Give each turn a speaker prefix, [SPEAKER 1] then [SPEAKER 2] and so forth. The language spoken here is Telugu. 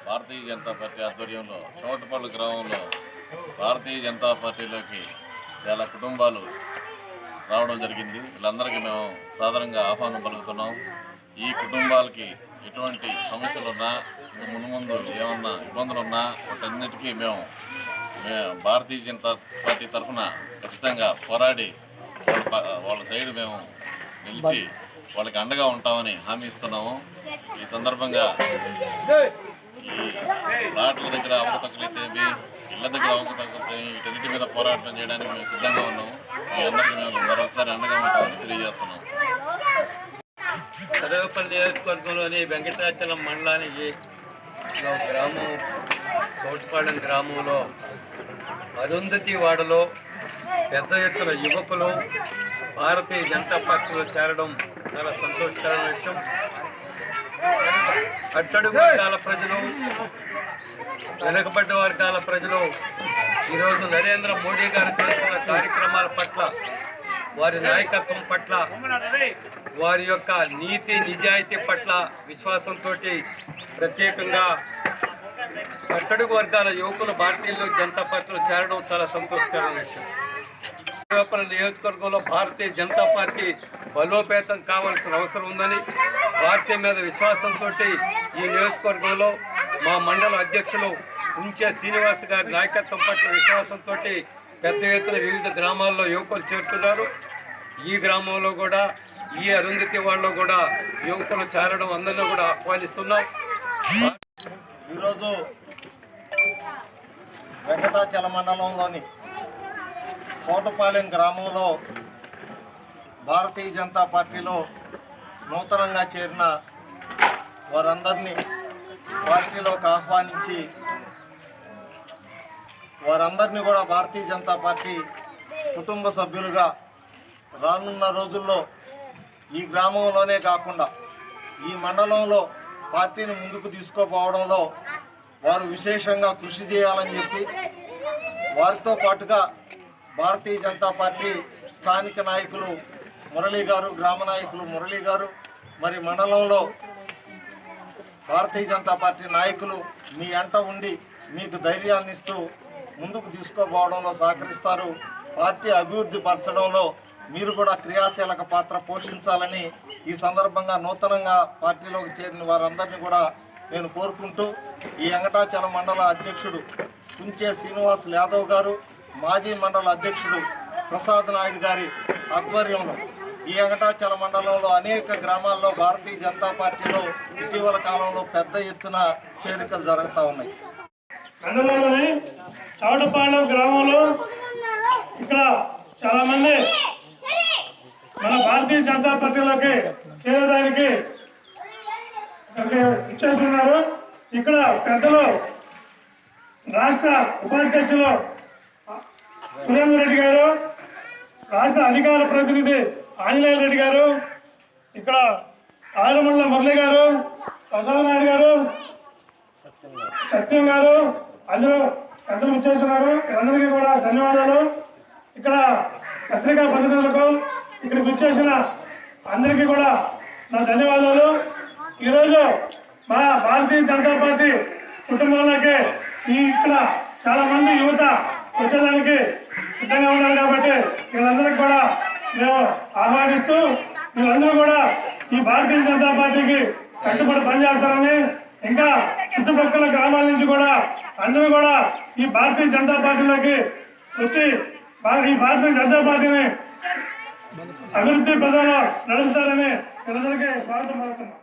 [SPEAKER 1] భారతీయ జనతా పార్టీ ఆధ్వర్యంలో చోటపల్లి గ్రామంలో భారతీయ జనతా పార్టీలోకి చాలా కుటుంబాలు రావడం జరిగింది. వీళ్ళందరికీ మేము సాధారణంగా ఆహ్వానం పలుకుతున్నాం. ఈ కుటుంబాలకి ఎటువంటి సమస్యలున్నా, ముందు ఏమన్నా ఇబ్బందులున్నా వాటన్నిటికీ మేము భారతీయ జనతా పార్టీ తరఫున ఖచ్చితంగా పోరాడి వాళ్ళ సైడ్ మేము నిలిచి వాళ్ళకి అండగా ఉంటామని హామీ ఇస్తున్నాము. ఈ సందర్భంగా ఈ ప్లాట్ల దగ్గర అవకతవకలైతేమి, ఇళ్ల దగ్గర అవకతవకలైతే వీటన్నిటి మీద పోరాటం చేయడానికి మేము సిద్ధంగా ఉన్నాము. మీ అందరికీ మేము మరొకసారి అండగా ఉంటామని తెలియజేస్తున్నాం.
[SPEAKER 2] సర్వేపల్లి నియోజకవర్గంలోని వెంకటాచలం మండలానికి గ్రామం తోటపాలెం గ్రామంలో అరుంధతి వాడలో పెద్ద ఎత్తున యువకులు భారతీయ జనతా పార్టీలో చేరడం చాలా సంతోషకరమైన విషయం. అట్టడుగు వర్గాల ప్రజలు, వెనుకబడ్డ వర్గాల ప్రజలు ఈరోజు నరేంద్ర మోడీ గారు చేస్తున్న కార్యక్రమాల పట్ల, వారి నాయకత్వం పట్ల, వారి యొక్క నీతి నిజాయితీ పట్ల విశ్వాసంతో ప్రత్యేకంగా అట్టడుగు వర్గాల యువకులు భారతీయ జనతా పార్టీలో చేరడం చాలా సంతోషకరమైన విషయం. సర్వేపల్లి నియోజకవర్గంలో భారతీయ జనతా పార్టీ బలోపేతం కావాల్సిన అవసరం ఉందని, పార్టీ మీద విశ్వాసంతో ఈ నియోజకవర్గంలో మా మండల అధ్యక్షులు ఉంచే శ్రీనివాస్ గారి నాయకత్వం పట్ల విశ్వాసంతో పెద్ద ఎత్తున వివిధ గ్రామాల్లో యువకులు చేరుతున్నారు. ఈ గ్రామంలో కూడా, ఈ అరుంధతి వాళ్ళలో కూడా యువకులు చేరడం అందరిలో కూడా ఆహ్వానిస్తున్నాం.
[SPEAKER 3] ఈరోజు వెంకటాచల మండలంలోని చోటపాలెం గ్రామంలో భారతీయ జనతా పార్టీలో నూతనంగా చేరిన వారందరినీ పార్టీలోకి ఆహ్వానించి వారందరినీ కూడా భారతీయ జనతా పార్టీ కుటుంబ సభ్యులుగా రానున్న రోజుల్లో ఈ గ్రామంలోనే కాకుండా ఈ మండలంలో పార్టీని ముందుకు తీసుకుపోవడంలో వారు విశేషంగా కృషి చేయాలని చెప్పి, వారితో పాటుగా భారతీయ జనతా పార్టీ స్థానిక నాయకులు మురళీ గారు, గ్రామ నాయకులు మురళీ గారు, మరి మండలంలో భారతీయ జనతా పార్టీ నాయకులు మీ అంట ఉండి మీకు ధైర్యాన్ని ఇస్తూ ముందుకు తీసుకుపోవడంలో సహకరిస్తారు. పార్టీ అభివృద్ధి పరచడంలో మీరు కూడా క్రియాశీలక పాత్ర పోషించాలని ఈ సందర్భంగా నూతనంగా పార్టీలోకి చేరిన వారందరినీ కూడా నేను కోరుకుంటూ, ఈ వెంకటాచలం మండల అధ్యక్షుడు కుంచే శ్రీనివాస్ యాదవ్ గారు, మాజీ మండల అధ్యక్షుడు ప్రసాద్ నాయుడు గారి ఆధ్వర్యంలో ఈ వెంకటాచల మండలంలో అనేక గ్రామాల్లో భారతీయ జనతా పార్టీలో ఇటీవల కాలంలో పెద్ద ఎత్తున చేరికలు జరుగుతూ ఉన్నాయి.
[SPEAKER 4] మండలంలోని చౌటపాలెం గ్రామంలో ఇక్కడ చాలా మంది మన భారతీయ జనతా పార్టీలోకి చేరడానికి ఇచ్చేస్తున్నారు. ఇక్కడ పెద్దలు రాష్ట్ర ఉపాధ్యక్షులు సురేందర్ రెడ్డి గారు, రాష్ట్ర అధికార ప్రతినిధి ఆంజనేయ రెడ్డి గారు, ఇక్కడ ఆలమండల మురళి గారు, ప్రసాద్ నాయుడు గారు, సత్యం గారు, అందరూ పెద్దలు ఇచ్చేస్తున్నారు. అందరికీ కూడా ధన్యవాదాలు. ఇక్కడ పత్రికా ప్రతినిధులకు, ఇక్కడికి వచ్చేసిన అందరికీ కూడా నా ధన్యవాదాలు. ఈరోజు మా భారతీయ జనతా పార్టీ కుటుంబంలోకి ఇక్కడ చాలా మంది యువత వచ్చేదానికి సిద్ధంగా ఉన్నారు కాబట్టి వీళ్ళందరికీ కూడా మేము ఆహ్వానిస్తూ, వీళ్ళందరూ కూడా ఈ భారతీయ జనతా పార్టీకి కట్టుబడి పనిచేస్తారని, ఇంకా చుట్టుపక్కల గ్రామాల నుంచి కూడా అందరూ కూడా ఈ భారతీయ జనతా పార్టీలోకి వచ్చి ఈ భారతీయ జనతా పార్టీని అభివృద్ధి పదంలో నడుపుతారని వీళ్ళందరికీ స్వాగతం పలుకుతున్నాం.